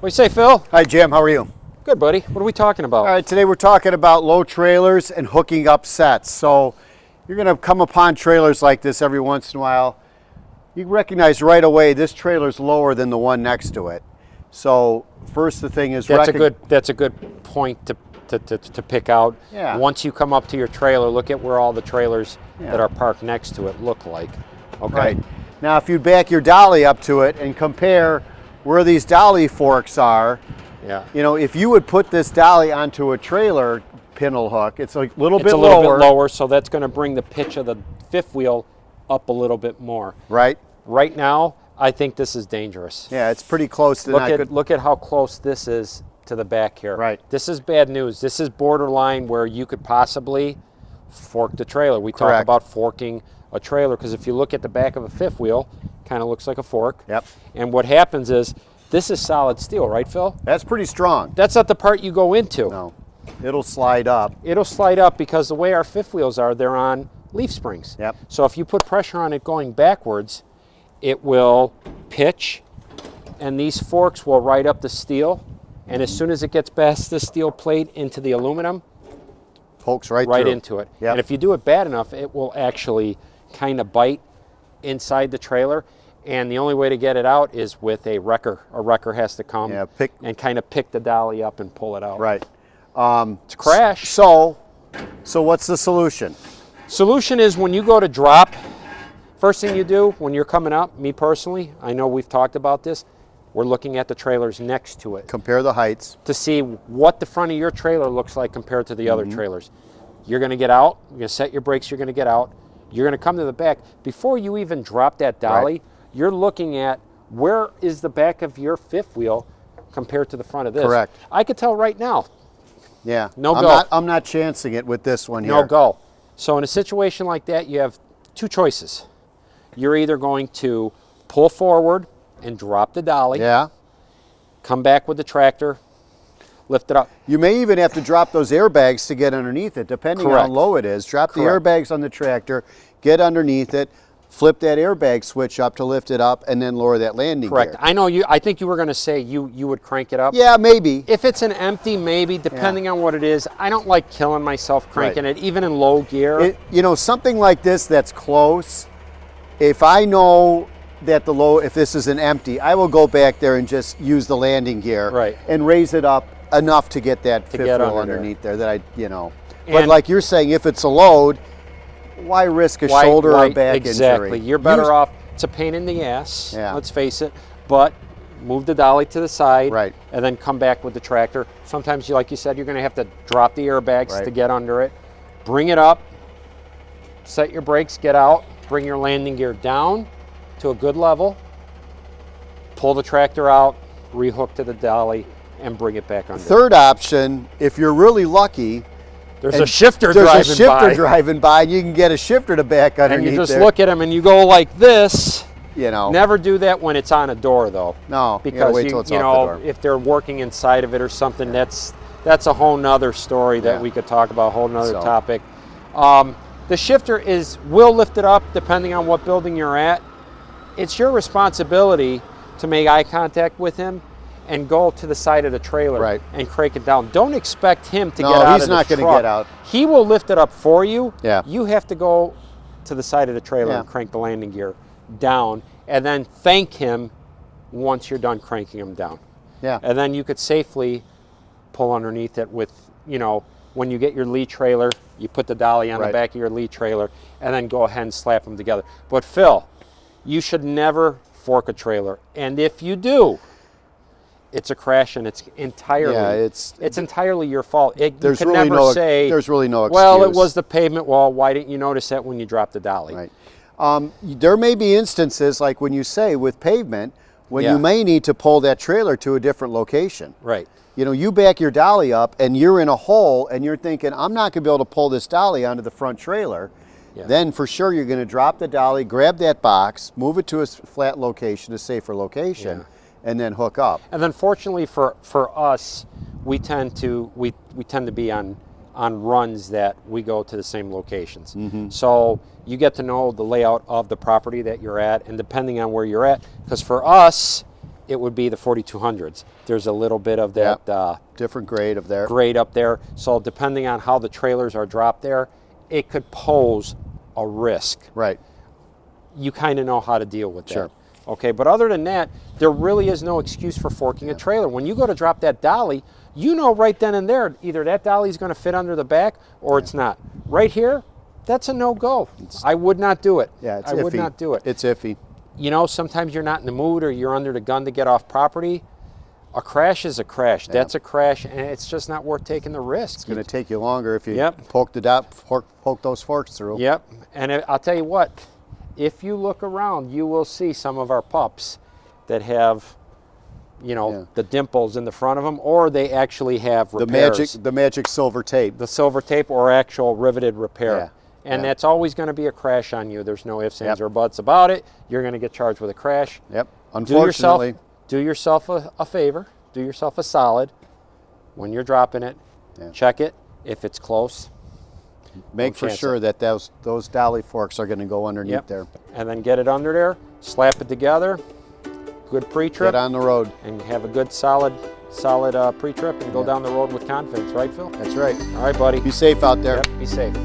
What do you say, Phil? Hi, Jim. How are you? Good, buddy. What are we talking about? All right, today we're talking about low trailers and hooking up sets. So you're going to come upon trailers like this every once in a while. You recognize right away this trailer's lower than the one next to it. So first the thing is that's a good point to pick out. Yeah. Once you come up to your trailer, look at where all the trailers that are parked next to it look like. Okay. Right. Now if you back your dolly up to it and compare where these dolly forks are, you know, if you would put this dolly onto a trailer pintle hook, it's a little bit lower, so that's going to bring the pitch of the fifth wheel up a little bit more. Right. Right now, I think this is dangerous. Yeah, it's pretty close to look at how close this is to the back here. Right. This is bad news. This is borderline where you could possibly fork the trailer. We talk about forking a trailer because if you look at the back of a fifth wheel, kind of looks like a fork. Yep. And what happens is this is solid steel, right, Phil? That's pretty strong. That's not the part you go into. No. It'll slide up. It'll slide up because the way our fifth wheels are, they're on leaf springs. Yep. So if you put pressure on it going backwards, it will pitch and these forks will ride up the steel. And as soon as it gets past the steel plate into the aluminum, pokes right through. into it. Yep. And if you do it bad enough, it will actually kind of bite inside the trailer. And the only way to get it out is with a wrecker. A wrecker has to come and kind of pick the dolly up and pull it out. Right. It's a crash. So what's the solution? Solution is when you go to drop, first thing you do when you're coming up, me personally, I know we've talked about this, we're looking at the trailers next to it. Compare the heights. To see what the front of your trailer looks like compared to the other trailers. You're going to get out, you're going to set your brakes, you're going to get out, you're going to come to the back. Before you even drop that dolly, you're looking at where is the back of your fifth wheel compared to the front of this. Correct. I could tell right now. Yeah. No go. I'm not chancing it with this one here. No go. So in a situation like that, you have two choices. You're either going to pull forward and drop the dolly. Yeah. Come back with the tractor, lift it up. You may even have to drop those airbags to get underneath it, depending on how low it is. Drop the airbags on the tractor, get underneath it, flip that airbag switch up to lift it up, and then lower that landing gear. I know you. I think you were going to say you would crank it up. Yeah, maybe. If it's an empty, maybe, depending on what it is. I don't like killing myself cranking it, even in low gear. You know, something like this that's close, if I know that if this is an empty, I will go back there and just use the landing gear and raise it up enough to get that fifth wheel underneath there that But like you're saying, if it's a load, why risk a shoulder or back injury? Exactly. You're better off. It's a pain in the ass, let's face it, but move the dolly to the side and then come back with the tractor. Sometimes, like you said, you're going to have to drop the airbags to get under it. Bring it up, set your brakes, get out, bring your landing gear down to a good level, pull the tractor out, rehook to the dolly, and bring it back under. Third option, if you're really lucky, there's a shifter driving by, and you can get a shifter to back underneath. And you just look at them and you go like this. You know. Never do that when it's on a door, though. No, because wait till it's off the door. If they're working inside of it or something, that's a whole nother story that we could talk about, a whole nother topic. The shifter will lift it up depending on what building you're at. It's your responsibility to make eye contact with him and go to the side of the trailer and crank it down. Don't expect him to get out of the truck. No, he's not going to get out. He will lift it up for you. Yeah. You have to go to the side of the trailer and crank the landing gear down and then thank him once you're done cranking him down. Yeah. And then you could safely pull underneath it with, when you get your Lee trailer, you put the dolly on the back of your Lee trailer and then go ahead and slap them together. But Phil, you should never fork a trailer. And if you do, it's a crash and it's entirely it's entirely your fault. There's really no excuse. Well, it was the pavement wall. Why didn't you notice that when you dropped the dolly? Right. There may be instances like when you say with pavement when you may need to pull that trailer to a different location. Right. You know, you back your dolly up and you're in a hole and you're thinking, I'm not going to be able to pull this dolly onto the front trailer. Then for sure you're going to drop the dolly, grab that box, move it to a flat location, a safer location, and then hook up. And then fortunately for us, we tend to be on runs that we go to the same locations. So you get to know the layout of the property that you're at, and depending on where you're at, because for us, it would be the 4200s. There's a little bit of that different grade of there. Grade up there. So depending on how the trailers are dropped there, it could pose a risk. Right. You kind of know how to deal with that. Sure. Okay, but other than that, there really is no excuse for forking a trailer. When you go to drop that dolly, you know right then and there, either that dolly is going to fit under the back or it's not. Right here, that's a no-go. I would not do it. Yeah, it's I iffy. would not do it. It's iffy. You know, sometimes you're not in the mood or you're under the gun to get off property. A crash is a crash. Yeah. That's a crash, and it's just not worth taking the risk. It's going to take you longer if you Yep. poke those forks through. Yep, and I'll tell you what, if you look around, you will see some of our pups that have, you know, the dimples in the front of them, or they actually have repairs. The magic silver tape. The silver tape or actual riveted repair. Yeah. And that's always going to be a crash on you. There's no ifs, ands, or buts about it. You're going to get charged with a crash. Yep. Unfortunately. Do yourself a favor. Do yourself a solid. When you're dropping it, check it. If it's close, make for sure that those dolly forks are going to go underneath there. And then get it under there, slap it together, good pre-trip. Get on the road. And have a good solid pre-trip and go down the road with confidence, right, Phil? That's right. All right, buddy. Be safe out there. Yep, be safe.